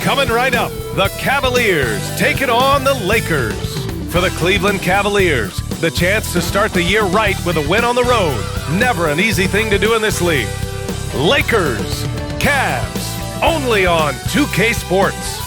Coming right up, the Cavaliers taking on the Lakers. For the Cleveland Cavaliers, the chance to start the year right with a win on the road. Never an easy thing to do in this league. Lakers, Cavs, only on 2K Sports.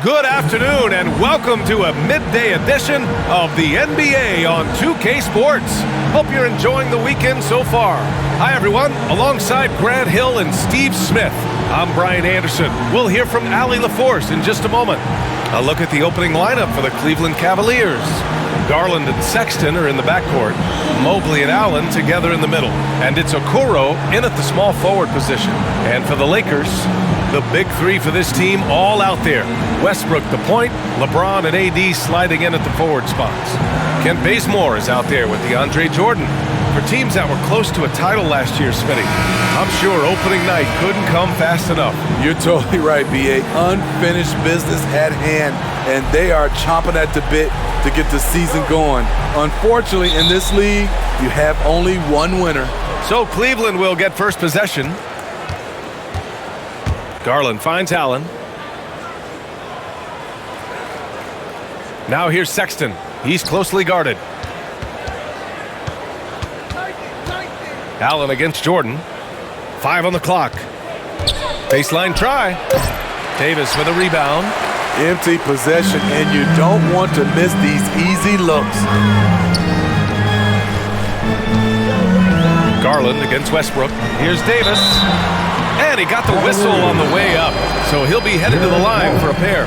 Good afternoon and welcome to a midday edition of the NBA on 2K Sports. Hope you're enjoying the weekend so far. Hi everyone, alongside Grant Hill and Steve Smith, I'm Brian Anderson. We'll hear from Allie LaForce in just a moment. A look at the opening lineup for the Cleveland Cavaliers. Garland and Sexton are in the backcourt. Mobley and Allen together in the middle. And it's Okoro in at the small forward position. And for the Lakers, the big three for this team all out there. Westbrook the point, LeBron and AD sliding in at the forward spots. Kent Bazemore is out there with DeAndre Jordan. For teams that were close to a title last year, Smitty, I'm sure opening night couldn't come fast enough. You're totally right, B.A. Unfinished business at hand, and they are chomping at the bit to get the season going. Unfortunately, in this league, you have only one winner. So Cleveland will get first possession. Garland finds Allen. Now here's Sexton. He's closely guarded. Allen against Jordan. 5 on the clock. Baseline try. Davis with a rebound. Empty possession, and you don't want to miss these easy looks. Garland against Westbrook. Here's Davis. And he got the whistle on the way up. So he'll be headed to the line for a pair.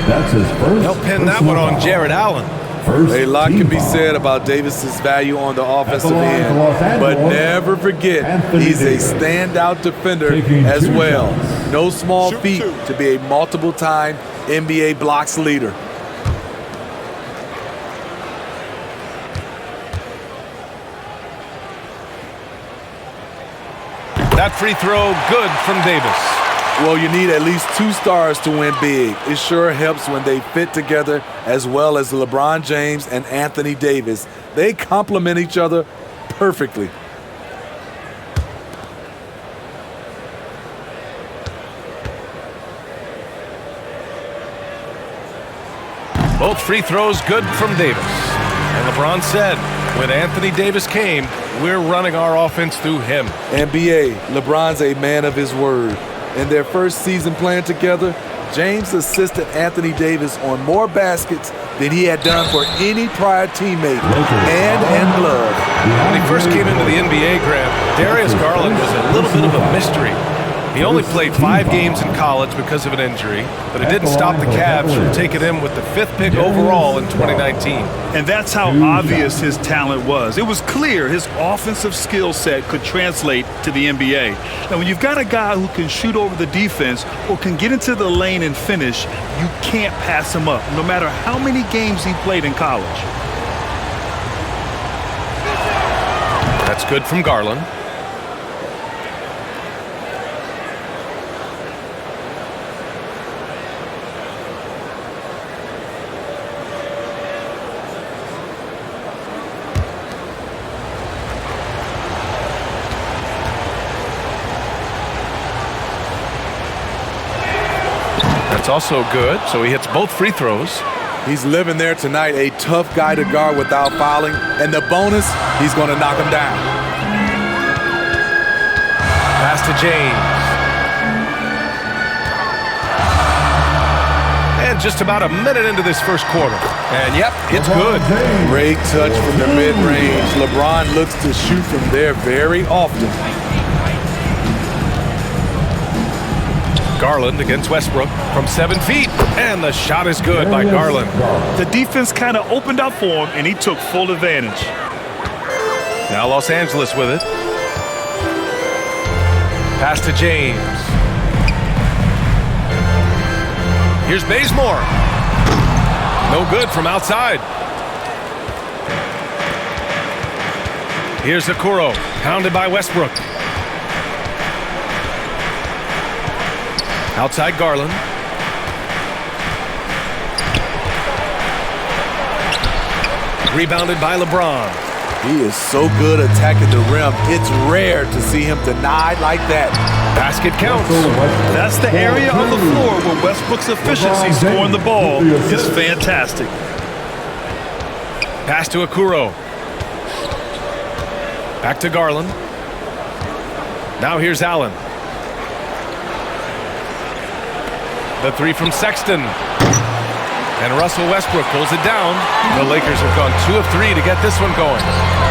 That's his first. They'll pin that one on Jared Allen. A lot can be said about Davis's value on the offensive end, but never forget he's a standout defender as well. No small feat to be a multiple-time NBA blocks leader. That free throw good from Davis. Well, you need at least 2 stars to win big. It sure helps when they fit together, as well as LeBron James and Anthony Davis. They complement each other perfectly. Both free throws good from Davis. And LeBron said, when Anthony Davis came, we're running our offense through him. NBA, LeBron's a man of his word. In their first season playing together, James assisted Anthony Davis on more baskets than he had done for any prior teammate, hand and glove. When he first came into the NBA, Grant, Darius Garland was a little bit of a mystery. He only played 5 games in college because of an injury, but it didn't stop the Cavs from taking him with the 5th pick overall in 2019. And that's how obvious his talent was. It was clear his offensive skill set could translate to the NBA. Now, when you've got a guy who can shoot over the defense or can get into the lane and finish, you can't pass him up, no matter how many games he played in college. That's good from Garland. That's also good, so he hits both free throws. He's living there tonight, a tough guy to guard without fouling, and the bonus, he's going to knock him down. Pass to James. And just about a minute into this first quarter. And yep, it's good. Great touch from the mid-range. LeBron looks to shoot from there very often. Garland against Westbrook from 7 feet, and the shot is good by Garland. The defense kind of opened up for him, and he took full advantage. Now Los Angeles with it. Pass to James. Here's Bazemore. No good from outside. Here's Okoro, pounded by Westbrook. Outside Garland. Rebounded by LeBron. He is so good attacking the rim. It's rare to see him denied like that. Basket counts. That's the area on the floor where Westbrook's efficiency scoring the ball is fantastic. Pass to Okoro. Back to Garland. Now here's Allen. The three from Sexton. And Russell Westbrook pulls it down. The Lakers have gone 2 of 3 to get this one going.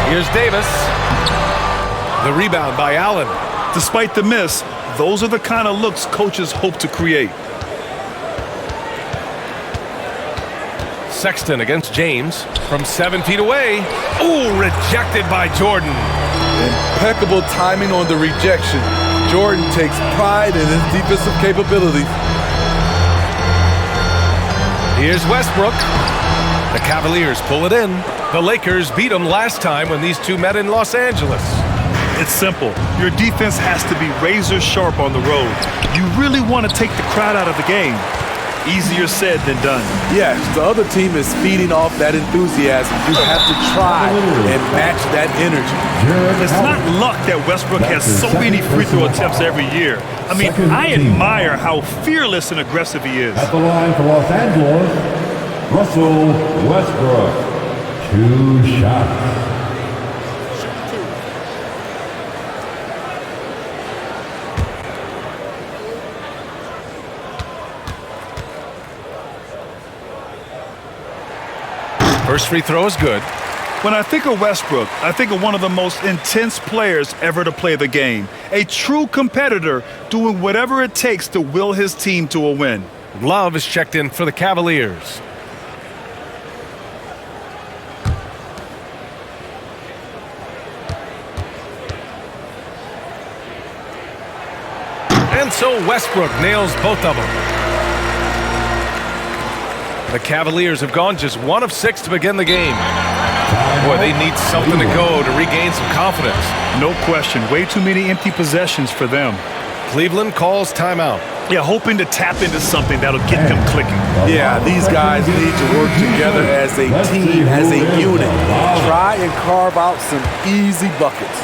Here's Davis. The rebound by Allen. Despite the miss, those are the kind of looks coaches hope to create. Sexton against James from 7 feet away. Ooh, rejected by Jordan. Impeccable timing on the rejection. Jordan takes pride in his defensive capabilities. Here's Westbrook. The Cavaliers pull it in. The Lakers beat them last time when these two met in Los Angeles. It's simple. Your defense has to be razor sharp on the road. You really want to take the crowd out of the game. Easier said than done. Yes, the other team is feeding off that enthusiasm. You have to try and match that energy. It's not luck that Westbrook has so many free throw attempts every year. I mean, I admire how fearless and aggressive he is. At the line for Los Angeles, Russell Westbrook. 2 shots. First free throw is good. When I think of Westbrook, I think of one of the most intense players ever to play the game. A true competitor doing whatever it takes to will his team to a win. Love is checked in for the Cavaliers. And so Westbrook nails both of them. The Cavaliers have gone just 1 of 6 to begin the game. Boy, they need something to go to regain some confidence. No question. Way too many empty possessions for them. Cleveland calls timeout. Yeah, hoping to tap into something that'll get them clicking. Yeah, these guys need to work together as a team, as a unit. Try and carve out some easy buckets.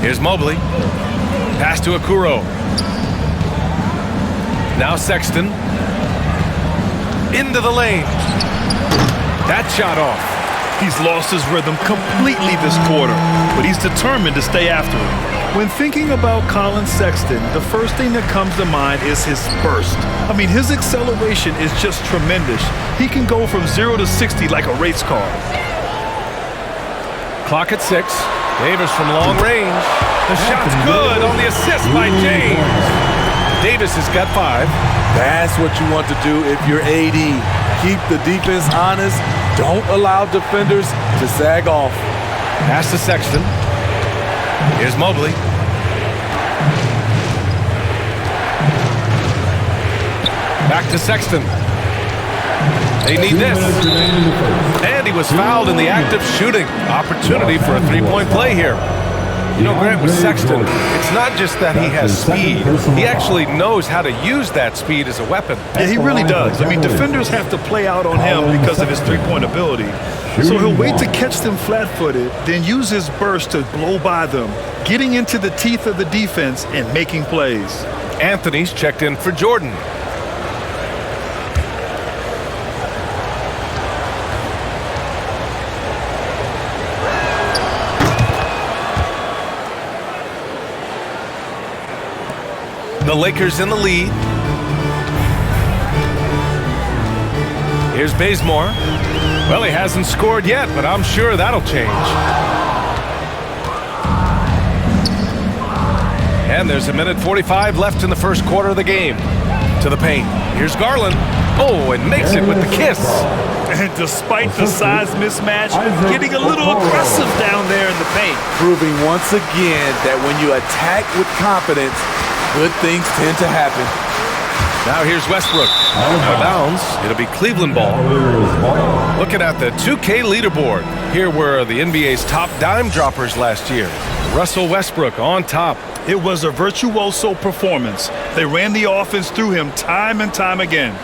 Here's Mobley. Pass to Okoro. Now Sexton. Into the lane. That shot off. He's lost his rhythm completely this quarter, but he's determined to stay after it. When thinking about Colin Sexton, the first thing that comes to mind is his burst. I mean, his acceleration is just tremendous. He can go from 0 to 60 like a race car. Clock at 6. Davis from long range. The shot's good on the assist by James. Davis has got 5. That's what you want to do if you're AD. Keep the defense honest. Don't allow defenders to sag off. Pass to Sexton. Here's Mobley. Back to Sexton. They need this. And he was fouled in the act of shooting. Opportunity for a 3-point play here. You know, Grant, with Sexton, it's not just that he has speed. He actually knows how to use that speed as a weapon. Yeah, he really does. I mean, defenders have to play out on him because of his three-point ability. So he'll wait to catch them flat-footed, then use his burst to blow by them, getting into the teeth of the defense and making plays. Anthony's checked in for Jordan. The Lakers in the lead. Here's Bazemore. Well, he hasn't scored yet, but I'm sure that'll change. And there's 1:45 left in the first quarter of the game. To the paint. Here's Garland. Oh, and makes it with the kiss. And despite the size mismatch, getting a little aggressive down there in the paint. Proving once again that when you attack with confidence, good things tend to happen. Now here's Westbrook. Out of bounds. It'll be Cleveland ball. Looking at the 2K leaderboard. Here were the NBA's top dime droppers last year. Russell Westbrook on top. It was a virtuoso performance. They ran the offense through him time and time again.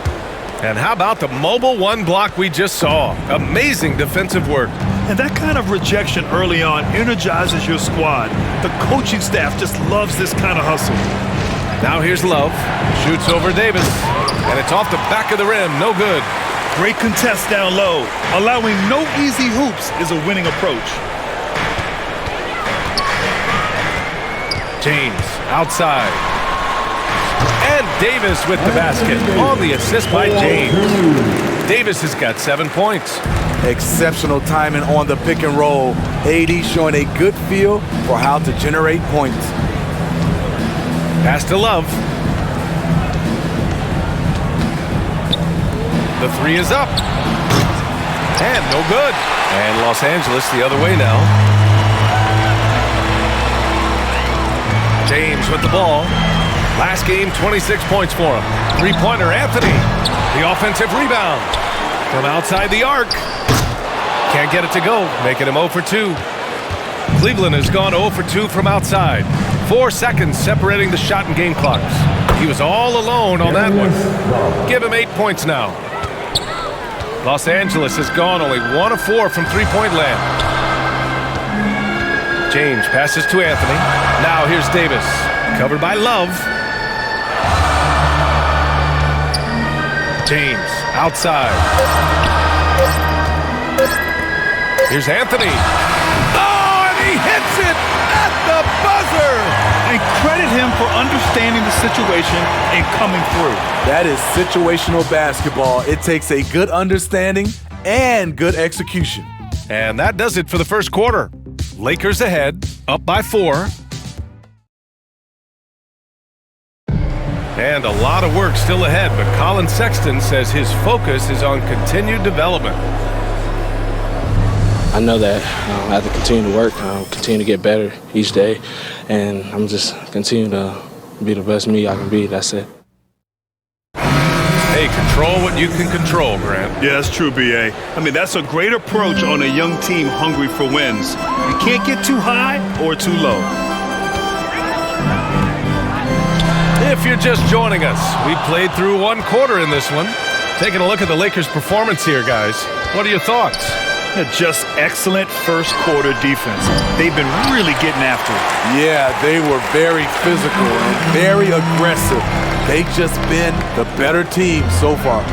And how about the mobile one block we just saw? Amazing defensive work. And that kind of rejection early on energizes your squad. The coaching staff just loves this kind of hustle. Now here's Love. Shoots over Davis. And it's off the back of the rim. No good. Great contest down low. Allowing no easy hoops is a winning approach. James outside. And Davis with the basket on the assist by James. Davis has got 7 points. Exceptional timing on the pick and roll. AD showing a good feel for how to generate points. Pass to Love. The three is up. And no good. And Los Angeles the other way now. James with the ball. Last game, 26 points for him. Three-pointer, Anthony. The offensive rebound. From outside the arc. Can't get it to go, making him 0 for 2. Cleveland has gone 0 for 2 from outside. 4 seconds separating the shot and game clocks. He was all alone on that one. Give him 8 points now. Los Angeles has gone only 1 of 4 from three-point land. James passes to Anthony. Now here's Davis. Covered by Love. James outside. Here's Anthony. Oh, and he hits it at the buzzer. And credit him for understanding the situation and coming through. That is situational basketball. It takes a good understanding and good execution. And that does it for the first quarter. Lakers ahead, up by 4. And a lot of work still ahead, but Colin Sexton says his focus is on continued development. I know that I have to continue to work, continue to get better each day, and I'm just continue to be the best me I can be. That's it. Hey, control what you can control, Grant. Yeah, that's true, B.A. I mean, that's a great approach on a young team hungry for wins. You can't get too high or too low. If you're just joining us, we played through 1 quarter in this one. Taking a look at the Lakers' performance here, guys. What are your thoughts? Just excellent first quarter defense. They've been really getting after it. Yeah, they were very physical and very aggressive. They've just been the better team so far.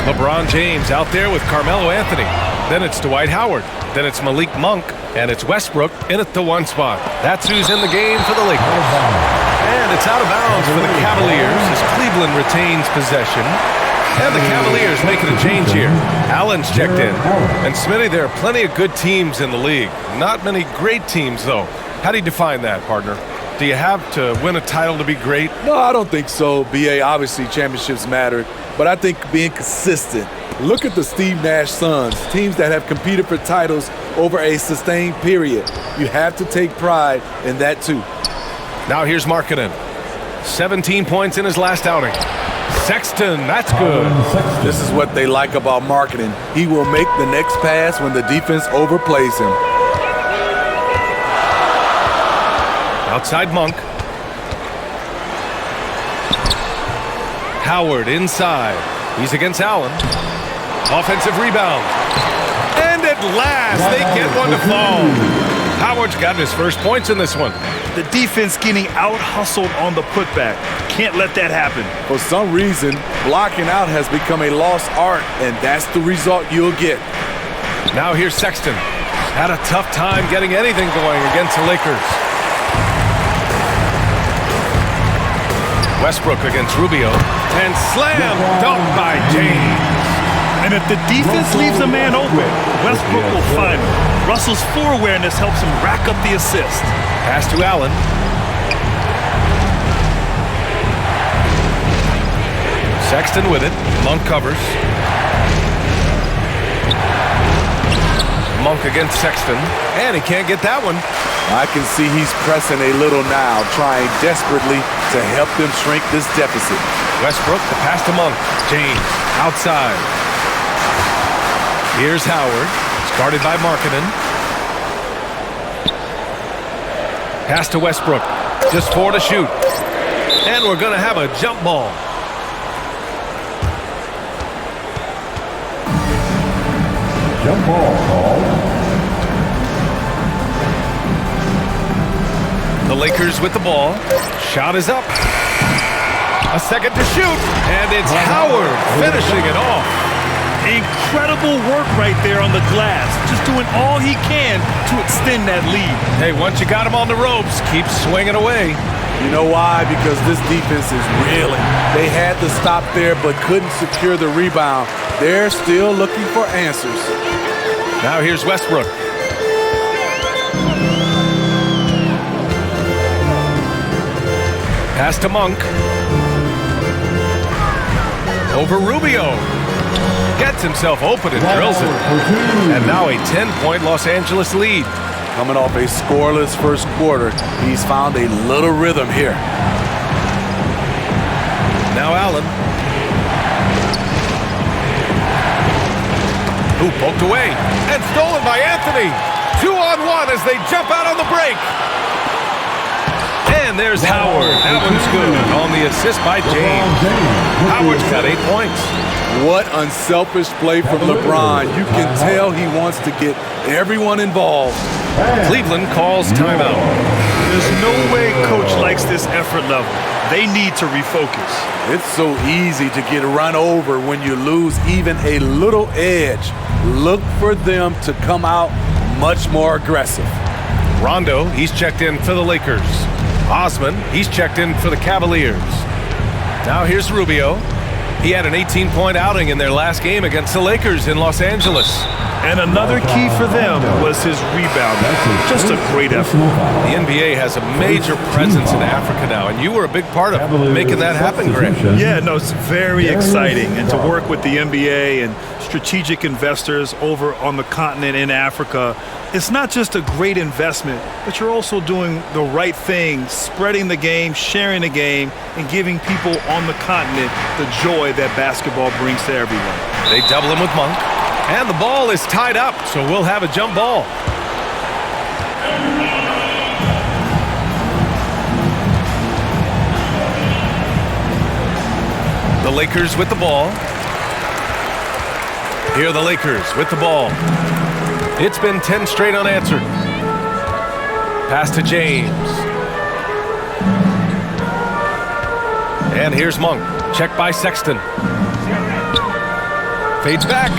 LeBron James out there with Carmelo Anthony. Then it's Dwight Howard. Then it's Malik Monk. And it's Westbrook in at the 1 spot. That's who's in the game for the Lakers. And it's out of bounds for the Cavaliers as Cleveland retains possession. And the Cavaliers making a change here. Allen's checked in. And Smitty, there are plenty of good teams in the league. Not many great teams, though. How do you define that, partner? Do you have to win a title to be great? No, I don't think so, B.A. Obviously, championships matter. But I think being consistent. Look at the Steve Nash Suns, teams that have competed for titles over a sustained period. You have to take pride in that, too. Now here's Markkanen. 17 points in his last outing. Sexton, that's good. This is what they like about Markkanen. He will make the next pass when the defense overplays him. Outside Monk. Howard inside. He's against Allen. Offensive rebound. And at last, they get one to fall. Howard's gotten his first points in this one. The defense getting out-hustled on the putback. Can't let that happen. For some reason, blocking out has become a lost art, and that's the result you'll get. Now here's Sexton. Had a tough time getting anything going against the Lakers. Westbrook against Rubio. And slam dunk by James. And if the defense leaves a man open, Westbrook will find him. Russell's floor awareness helps him rack up the assist. Pass to Allen. Sexton with it. Monk covers. Monk against Sexton. And he can't get that one. I can see he's pressing a little now, trying desperately to help them shrink this deficit. Westbrook, the pass to Monk. James, outside. Here's Howard, started by Markkanen. Pass to Westbrook, just 4 to shoot. And we're going to have a jump ball. Jump ball called. The Lakers with the ball. Shot is up. A second to shoot. And it's Howard finishing it off. Incredible work right there on the glass. Just doing all he can to extend that lead. Hey, once you got him on the ropes, keep swinging away. You know why? Because this defense is reeling. They had to stop there but couldn't secure the rebound. They're still looking for answers. Now here's Westbrook. Pass to Monk. Over Rubio. Gets himself open and drills it. And now a 10-point Los Angeles lead. Coming off a scoreless first quarter, he's found a little rhythm here. Now Allen. Who poked away and stolen by Anthony. 2-on-1 as they jump out on the break. And there's Howard. That one's good on the assist by James. Howard's got 8 points. What unselfish play from LeBron. You can tell he wants to get everyone involved. Cleveland calls timeout. There's no way coach likes this effort level. They need to refocus. It's so easy to get run over when you lose even a little edge. Look for them to come out much more aggressive. Rondo, he's checked in for the Lakers. Osman, he's checked in for the Cavaliers. Now here's Rubio. He had an 18-point outing in their last game against the Lakers in Los Angeles. And another key for them was his rebound. Just a great effort. The NBA has a major presence in Africa now, and you were a big part of making that happen, Grant. Yeah, no, it's very exciting. And to work with the NBA and strategic investors over on the continent in Africa, it's not just a great investment, but you're also doing the right thing, spreading the game, sharing the game, and giving people on the continent the joy that basketball brings to everyone. They double him with Monk. And the ball is tied up, so we'll have a jump ball. The Lakers with the ball. Here are the Lakers with the ball. It's been 10 straight unanswered. Pass to James. And here's Monk. Check by Sexton. Fades back.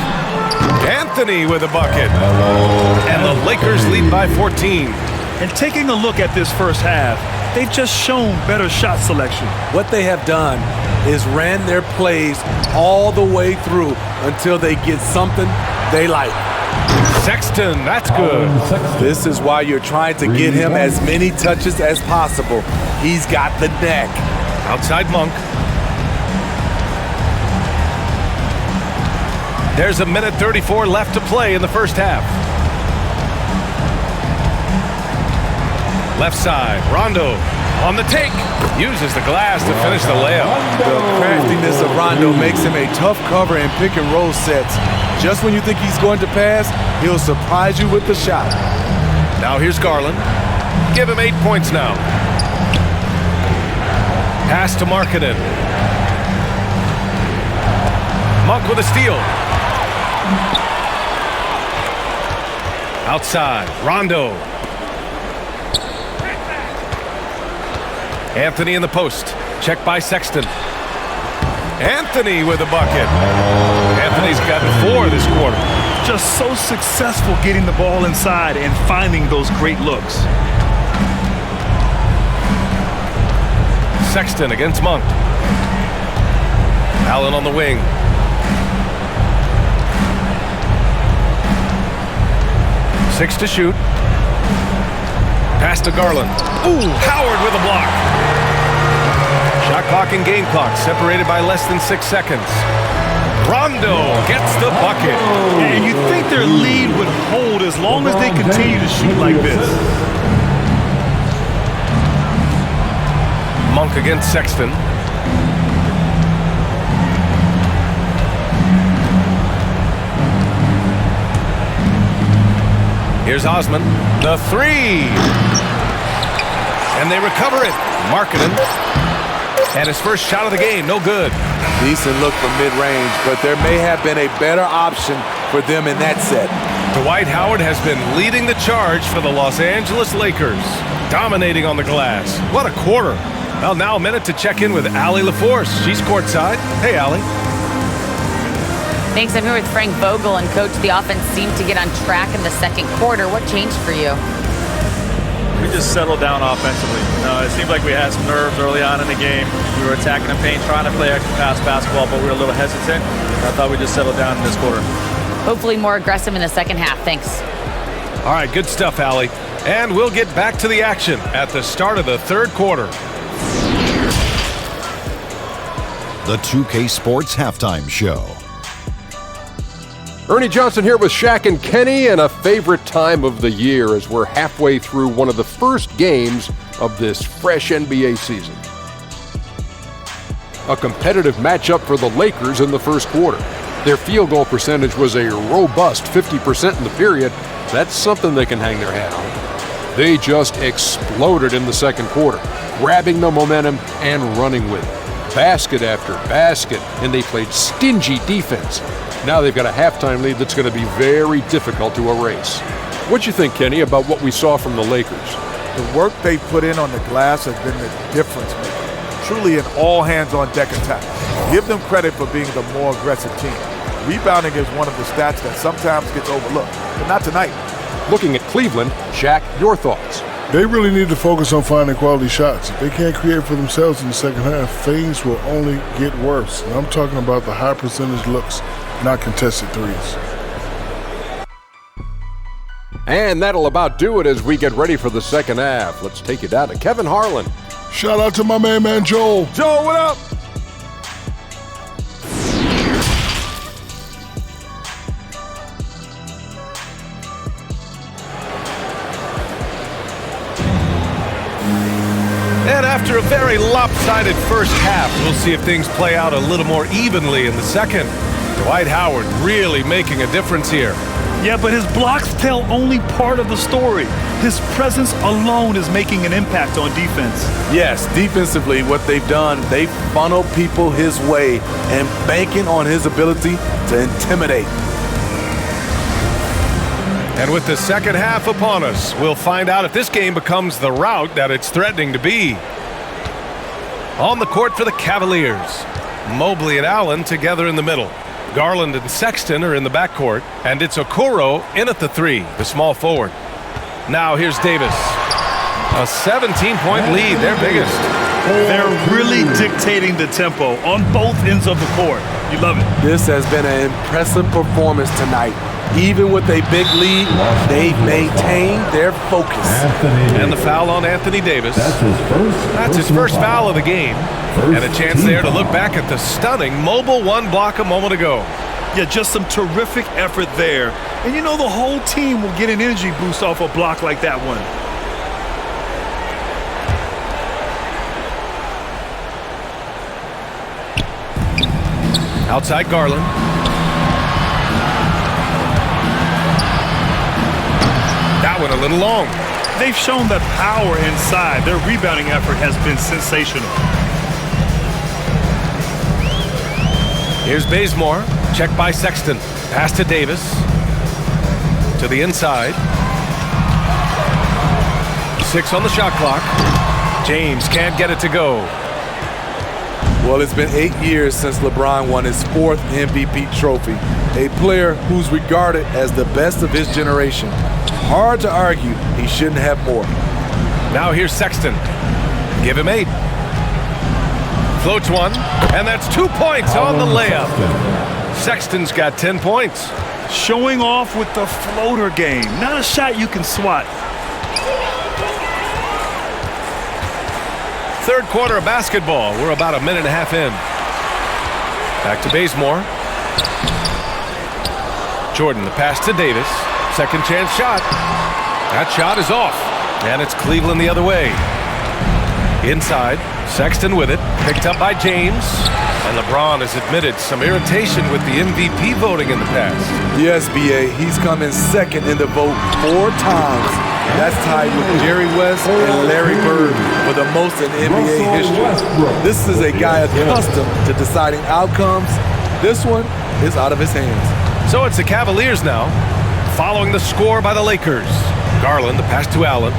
Anthony with a bucket. And the Lakers lead by 14. And taking a look at this first half, they've just shown better shot selection. What they have done is ran their plays all the way through until they get something they like. Sexton, that's good. This is why you're trying to get him as many touches as possible. He's got the neck. Outside Monk. There's a minute 34 left to play in the first half. Left side, Rondo on the take. Uses the glass to finish the layup. The craftiness of Rondo makes him a tough cover in pick and roll sets. Just when you think he's going to pass, he'll surprise you with the shot. Now here's Garland. Give him 8 points now. Pass to Markkanen. Monk with a steal. Outside, Rondo. Anthony in the post. Check by Sexton. Anthony with a bucket. Anthony's gotten 4 this quarter. Just so successful getting the ball inside and finding those great looks. Sexton against Monk. Allen on the wing. Six to shoot. Pass to Garland. Ooh, Howard with a block. Shot clock and game clock separated by less than 6 seconds. Rondo gets the bucket. And you think their lead would hold as long as they continue to shoot like this. Monk against Sexton. Here's Osman. The three. And they recover it. Markkanen. And his first shot of the game, no good. Decent look from mid-range, but there may have been a better option for them in that set. Dwight Howard has been leading the charge for the Los Angeles Lakers, dominating on the glass. What a quarter. Well, now a minute to check in with Allie LaForce. She's courtside. Hey, Allie. Thanks. I'm here with Frank Vogel, and Coach, the offense seemed to get on track in the second quarter. What changed for you? We just settled down offensively. It seemed like we had some nerves early on in the game. We were attacking the paint, trying to play extra pass basketball, but we were a little hesitant. I thought we just settled down in this quarter. Hopefully more aggressive in the second half. Thanks. All right, good stuff, Allie. And we'll get back to the action at the start of the third quarter. The 2K Sports Halftime Show. Ernie Johnson here with Shaq and Kenny, and a favorite time of the year as we're halfway through one of the first games of this fresh NBA season. A competitive matchup for the Lakers in the first quarter. Their field goal percentage was a robust 50% in the period. That's something they can hang their hat on. They just exploded in the second quarter, grabbing the momentum and running with it. Basket after basket, and they played stingy defense. Now they've got a halftime lead that's going to be very difficult to erase. What you think, Kenny, about what we saw from the Lakers? The work they put in on the glass has been the difference maker. Truly an all-hands-on-deck attack. Give them credit for being the more aggressive team. Rebounding is one of the stats that sometimes gets overlooked, but not tonight. Looking at Cleveland, Shaq, your thoughts? They really need to focus on finding quality shots. If they can't create for themselves in the second half, things will only get worse. And I'm talking about the high percentage looks, not contested threes. And that'll about do it as we get ready for the second half. Let's take you down to Kevin Harlan. Shout out to my man Joel. Joel, what up? And after a very lopsided first half, we'll see if things play out a little more evenly in the second. Dwight Howard really making a difference here. Yeah, but his blocks tell only part of the story. His presence alone is making an impact on defense. Yes, defensively, what they've done, they funnel people his way and banking on his ability to intimidate. And with the second half upon us, we'll find out if this game becomes the rout that it's threatening to be. On the court for the Cavaliers, Mobley and Allen together in the middle. Garland and Sexton are in the backcourt, and it's Okoro in at the three, the small forward. Now here's Davis. A 17-point lead, their biggest. They're really dictating the tempo on both ends of the court. You love it. This has been an impressive performance tonight. Even with a big lead, they've maintained their focus. And the foul on Anthony Davis. That's his first foul of the game. And a chance there to look back at the stunning mobile one block a moment ago. Yeah, just some terrific effort there. And you know the whole team will get an energy boost off a block like that one. Outside Garland. That one a little long. They've shown that power inside. Their rebounding effort has been sensational. Here's Bazemore. Check by Sexton. Pass to Davis. To the inside. 6 on the shot clock. James can't get it to go. Well, it's been 8 years since LeBron won his 4th MVP trophy. A player who's regarded as the best of his generation. Hard to argue he shouldn't have more. Now here's Sexton. Give him 8. Floats one, and that's 2 points on the layup. Sexton's got 10 points. Showing off with the floater game. Not a shot you can swat. Third quarter of basketball. We're about a minute and a half in. Back to Bazemore. Jordan, the pass to Davis. Second chance shot. That shot is off. And it's Cleveland the other way. Inside. Sexton with it, picked up by James. And LeBron has admitted some irritation with the MVP voting in the past. Yes, B.A., he's come in second in the vote 4 times. That's tied with Jerry West and Larry Bird for the most in NBA history. This is a guy accustomed to deciding outcomes. This one is out of his hands. So it's the Cavaliers now, following the score by the Lakers. Garland, the pass to Allen.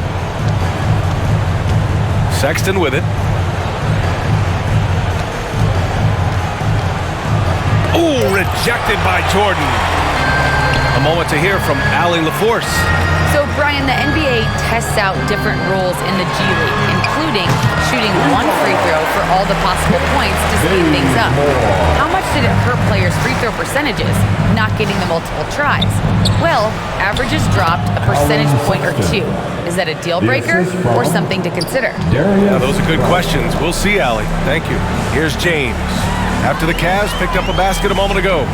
Sexton with it. Ooh, rejected by Jordan. A moment to hear from Allie LaForce. So, Brian, the NBA tests out different rules in the G League, including shooting 1 free throw for all the possible points to speed things up. How much did it hurt players' free throw percentages, not getting the multiple tries? Well, averages dropped a percentage point or 2. Is that a deal breaker or something to consider? Yeah, those are good questions. We'll see, Allie. Thank you. Here's James. After the Cavs picked up a basket a moment ago.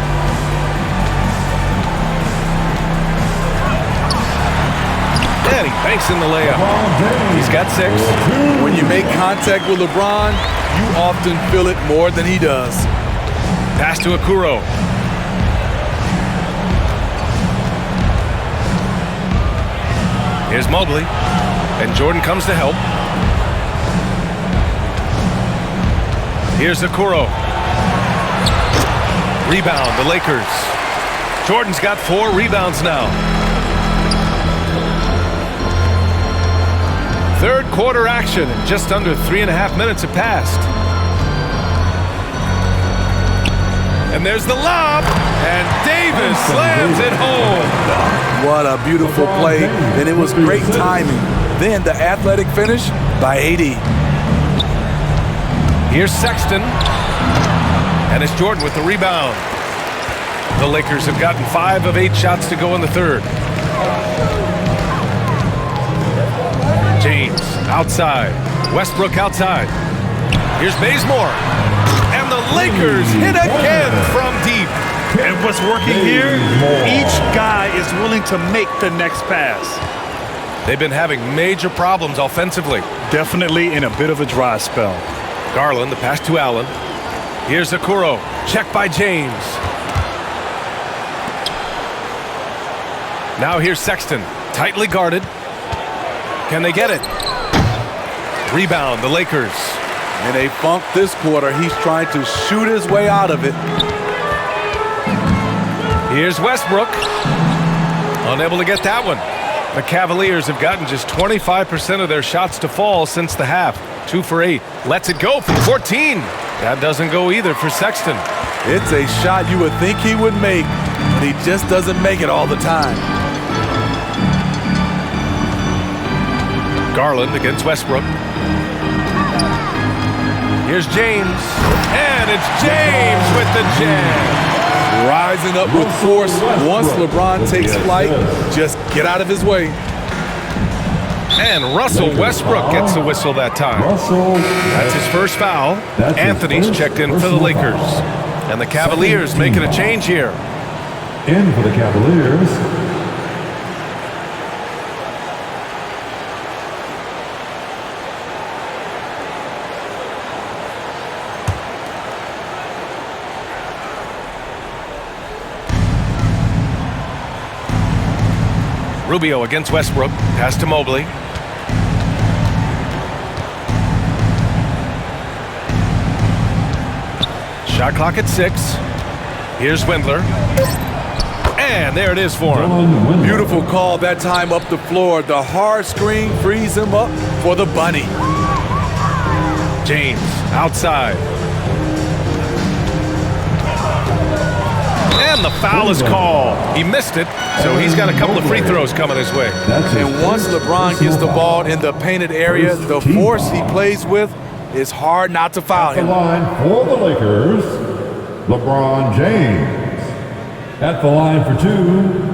And he banks in the layup. He's got 6. When you make contact with LeBron, you often feel it more than he does. Pass to Okoro. Here's Mobley. And Jordan comes to help. Here's Okoro. Rebound, the Lakers. Jordan's got 4 rebounds now. Third quarter action, and just under 3.5 minutes have passed. And there's the lob, and Davis slams it home. What a beautiful play, and it was great timing. Then the athletic finish by AD. Here's Sexton, and it's Jordan with the rebound. The Lakers have gotten 5 of 8 shots to go in the third. James outside. Westbrook outside. Here's Bazemore. And the Lakers hit again from deep. And what's working here, each guy is willing to make the next pass. They've been having major problems offensively. Definitely in a bit of a dry spell. Garland, the pass to Allen. Here's Okoro. Check by James. Now here's Sexton. Tightly guarded. Can they get it? Rebound, the Lakers. In a funk this quarter, he's trying to shoot his way out of it. Here's Westbrook. Unable to get that one. The Cavaliers have gotten just 25% of their shots to fall since the half. 2 for 8. Lets it go from 14. That doesn't go either for Sexton. It's a shot you would think he would make, but he just doesn't make it all the time. Garland against Westbrook. Here's James. And it's James with the jam. Rising up with force. Once LeBron takes flight, just get out of his way. And Russell Westbrook gets the whistle that time. That's his first foul. Anthony's checked in for the Lakers. And the Cavaliers making a change here. In for the Cavaliers, Rubio against Westbrook. Pass to Mobley. Shot clock at 6. Here's Windler. And there it is for him. Beautiful call that time up the floor. The hard screen frees him up for the bunny. James outside. And the foul is called. He missed it, so he's got a couple of free throws coming his way. And once LeBron gets the ball in the painted area, the force he plays with, it's hard not to foul him. at the line for the Lakers, LeBron James. At the line for 2.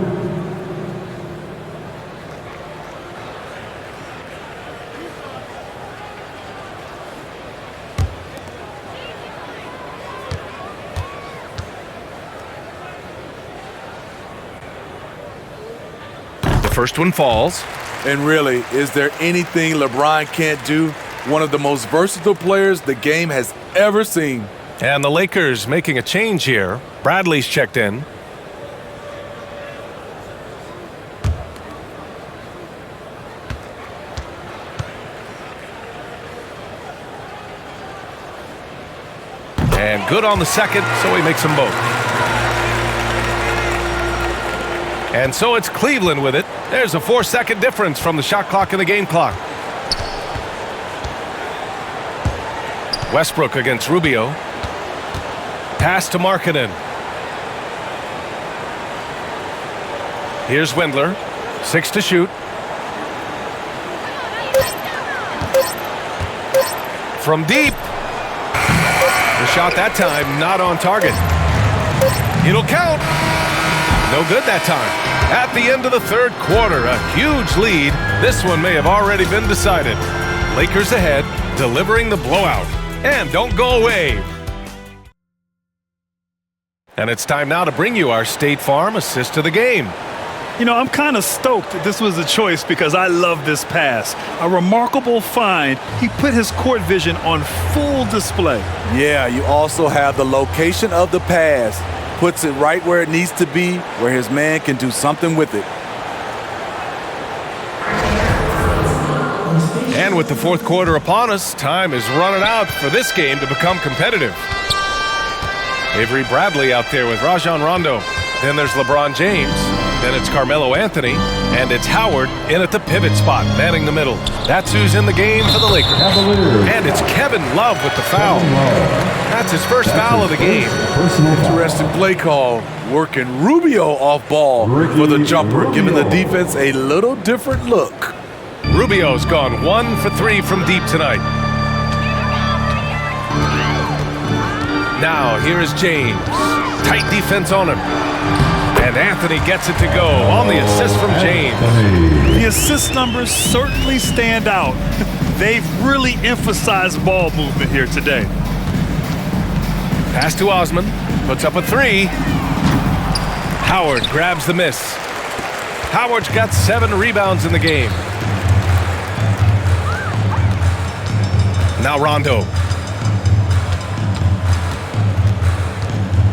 First one falls. And really, is there anything LeBron can't do? one of the most versatile players the game has ever seen. And the Lakers making a change here. Bradley's checked in. And good on the second, so he makes them both. And so it's Cleveland with it. There's a 4-second difference from the shot clock and the game clock. Westbrook against Rubio. Pass to Markkanen. Here's Wendler. 6 to shoot. From deep. The shot that time not on target. It'll count. No good that time. At the end of the third quarter, a huge lead. This one may have already been decided. Lakers ahead, delivering the blowout. And don't go away. And it's time now to bring you our State Farm assist of the game. You know, I'm kind of stoked that this was a choice because I love this pass. A remarkable find. He put his court vision on full display. Yeah, you also have the location of the pass. Puts it right where it needs to be, where his man can do something with it. And with the fourth quarter upon us, time is running out for this game to become competitive. Avery Bradley out there with Rajon Rondo. Then there's LeBron James. Then it's Carmelo Anthony. And it's Howard in at the pivot spot, manning the middle. That's who's in the game for the Lakers. And it's Kevin Love with the foul. That's his first foul of the game. Interesting play call. Working Rubio off ball for the jumper, giving the defense a little different look. Rubio's gone 1 for 3 from deep tonight. Now here is James. Tight defense on him. And Anthony gets it to go on the assist from James. The assist numbers certainly stand out. They've really emphasized ball movement here today. Pass to Osman. Puts up a 3. Howard grabs the miss. Howard's got 7 rebounds in the game. Now Rondo.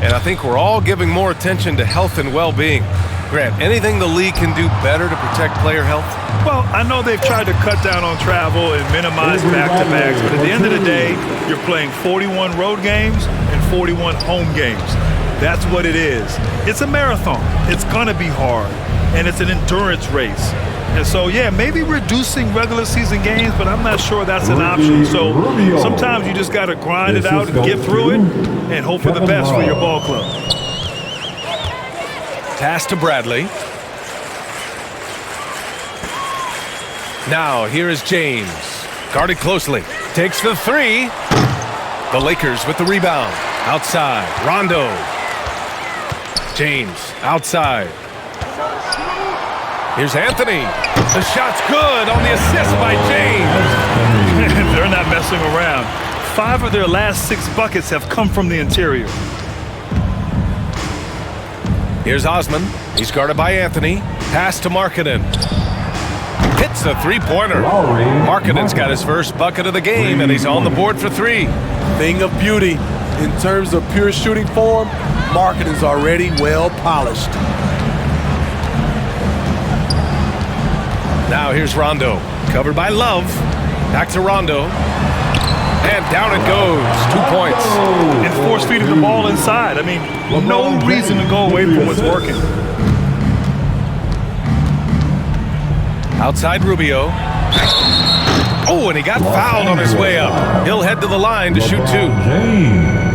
And I think we're all giving more attention to health and well-being. Grant, anything the league can do better to protect player health? Well, I know they've tried to cut down on travel and minimize back-to-backs, but at the end of the day, you're playing 41 road games and 41 home games. That's what it is. It's a marathon. It's going to be hard, and it's an endurance race. And so, yeah, maybe reducing regular season games, but I'm not sure that's an option. So sometimes you just got to grind it out and get through it and hope for the best for your ball club. Pass to Bradley. Now here is James. Guarded closely. Takes the 3. The Lakers with the rebound. Outside. Rondo. James outside. Here's Anthony. The shot's good on the assist by James. They're not messing around. 5 of their last 6 buckets have come from the interior. Here's Osman. He's guarded by Anthony. Pass to Markkanen. Hits the 3-pointer. Markkanen's got his first bucket of the game, and he's on the board for 3. Thing of beauty. In terms of pure shooting form, Markkanen's already well polished. Now here's Rondo. Covered by Love. Back to Rondo. And down it goes. 2 points. And force-feeding the ball inside. I mean, no reason to go away from what's working. Outside Rubio. Oh, and he got fouled on his way up. He'll head to the line to shoot 2.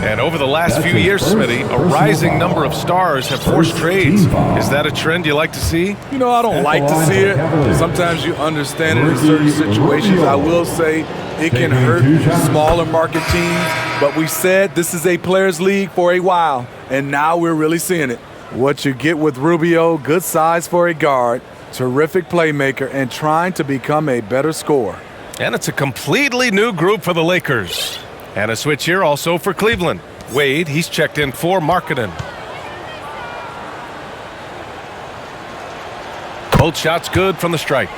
And over the last few years, Smitty, a rising number of stars have forced trades. Is that a trend you like to see? You know, I don't like to see it. Sometimes you understand it in certain situations. I will say it can hurt smaller market teams, but we said this is a players' league for a while, and now we're really seeing it. What you get with Rubio, good size for a guard, terrific playmaker, and trying to become a better scorer. And it's a completely new group for the Lakers. And a switch here also for Cleveland. Wade, he's checked in for Markkanen. Both shots good from the stripe.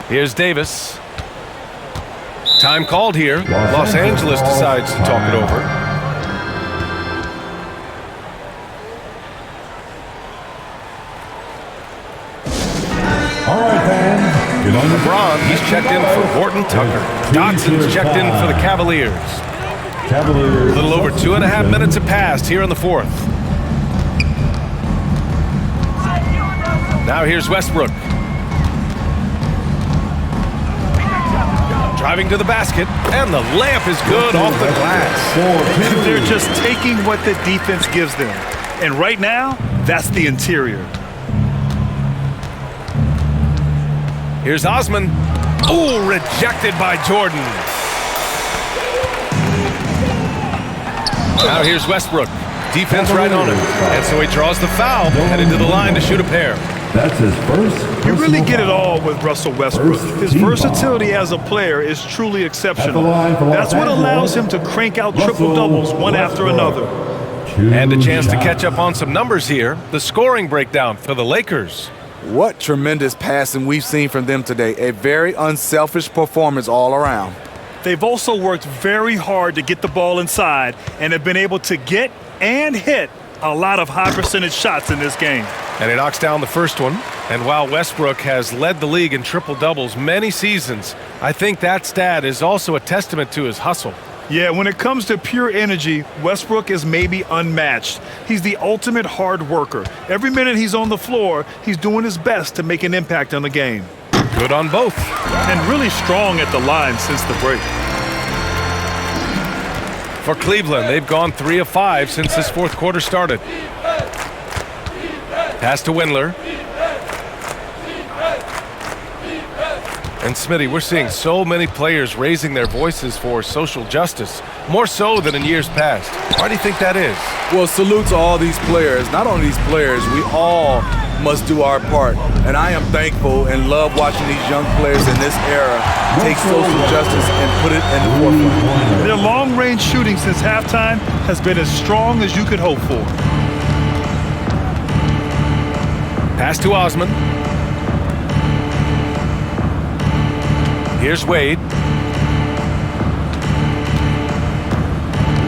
Here's Davis. Time called here. Los Angeles decides to talk it over. All right, fans. Get on the LeBron, he's checked in for Horton Tucker. Dotson's checked in for the Cavaliers. A little over 2.5 minutes have passed here in the fourth. Now here's Westbrook. Driving to the basket, and the layup is good off the glass. They're just taking what the defense gives them. And right now, that's the interior. Here's Osman. Ooh, rejected by Jordan. Now here's Westbrook. Defense right on him. And so he draws the foul, headed to the line to shoot a pair. That's his first. You really get it all with Russell Westbrook. His versatility as a player is truly exceptional. That's what allows him to crank out triple-doubles one after another. And a chance to catch up on some numbers here. The scoring breakdown for the Lakers. What tremendous passing we've seen from them today. A very unselfish performance all around. They've also worked very hard to get the ball inside and have been able to get and hit a lot of high-percentage shots in this game. And he knocks down the first one. And while Westbrook has led the league in triple-doubles many seasons, I think that stat is also a testament to his hustle. Yeah, when it comes to pure energy, Westbrook is maybe unmatched. He's the ultimate hard worker. Every minute he's on the floor, he's doing his best to make an impact on the game. Good on both. And really strong at the line since the break. For Cleveland, they've gone 3 of 5 since this fourth quarter started. Pass to Windler. And Smitty, we're seeing so many players raising their voices for social justice, more so than in years past. Why do you think that is? Well, salute to all these players. Not only these players, we all must do our part. And I am thankful and love watching these young players in this era take social justice and put it in the forefront. Their long-range shooting since halftime has been as strong as you could hope for. Pass to Osman. Here's Wade.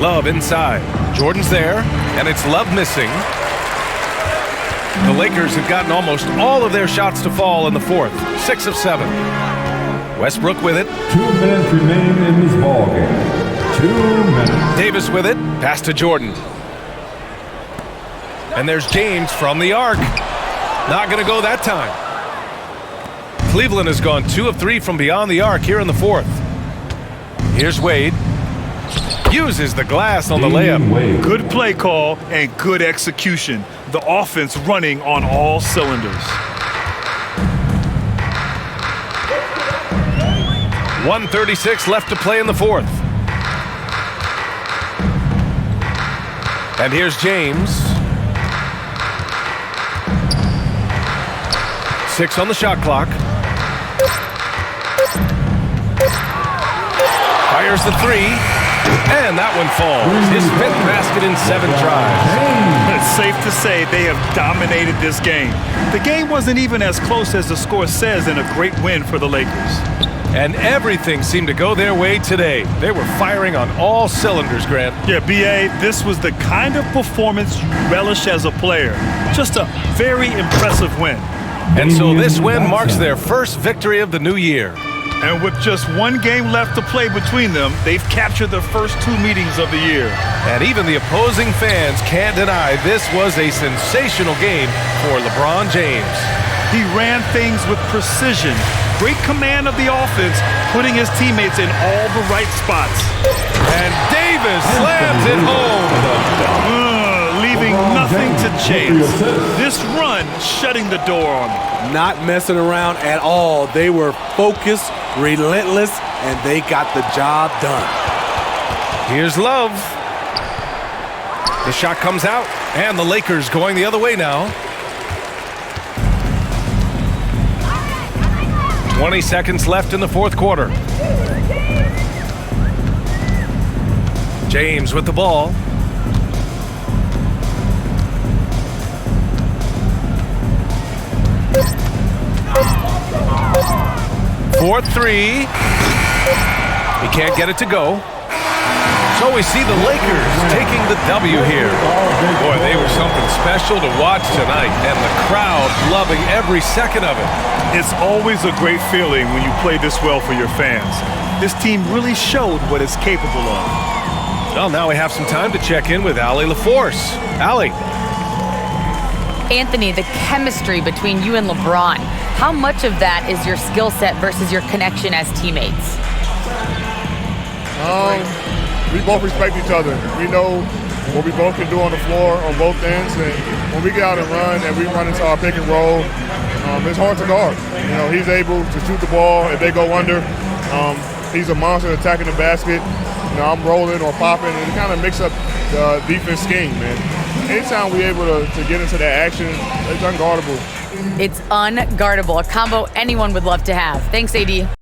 Love inside. Jordan's there, and it's Love missing. The Lakers have gotten almost all of their shots to fall in the fourth. 6 of 7. Westbrook with it. 2 minutes remain in this ballgame. 2 minutes. Davis with it. Pass to Jordan. And there's James from the arc. Not going to go that time. Cleveland has gone 2 of 3 from beyond the arc here in the fourth. Here's Wade. Uses the glass on the layup. Good play call and good execution. The offense running on all cylinders. 1:36 left to play in the fourth. And here's James. 6 on the shot clock. Fires the 3, and that one falls. His 5th basket in 7 tries. It's safe to say they have dominated this game. The game wasn't even as close as the score says in a great win for the Lakers. And everything seemed to go their way today. They were firing on all cylinders, Grant. Yeah, B.A., this was the kind of performance you relish as a player. Just a very impressive win. And so this win marks their first victory of the new year. And with just 1 game left to play between them, they've captured their first 2 meetings of the year. And even the opposing fans can't deny this was a sensational game for LeBron James. He ran things with precision, great command of the offense, putting his teammates in all the right spots. And Davis slams it home. Leaving nothing to chase. This run shutting the door on them. Not messing around at all. They were focused, relentless, and they got the job done. Here's Love. The shot comes out, and the Lakers going the other way now. 20 seconds left in the fourth quarter. James with the ball. Fourth 3. He can't get it to go. So we see the Lakers taking the W here. Boy, they were something special to watch tonight, and the crowd loving every second of it. It's always a great feeling when you play this well for your fans. This team really showed what it's capable of. Well, now we have some time to check in with Allie LaForce. Allie. Anthony, the chemistry between you and LeBron, how much of that is your skill set versus your connection as teammates? We both respect each other. We know what we both can do on the floor on both ends, and when we get out and run and we run into our pick and roll, it's hard to guard. You know, he's able to shoot the ball if they go under. He's a monster attacking the basket. You know, I'm rolling or popping, and it kind of makes up the defense scheme, man. Anytime we're able to get into that action, it's unguardable. It's unguardable, a combo anyone would love to have. Thanks, AD.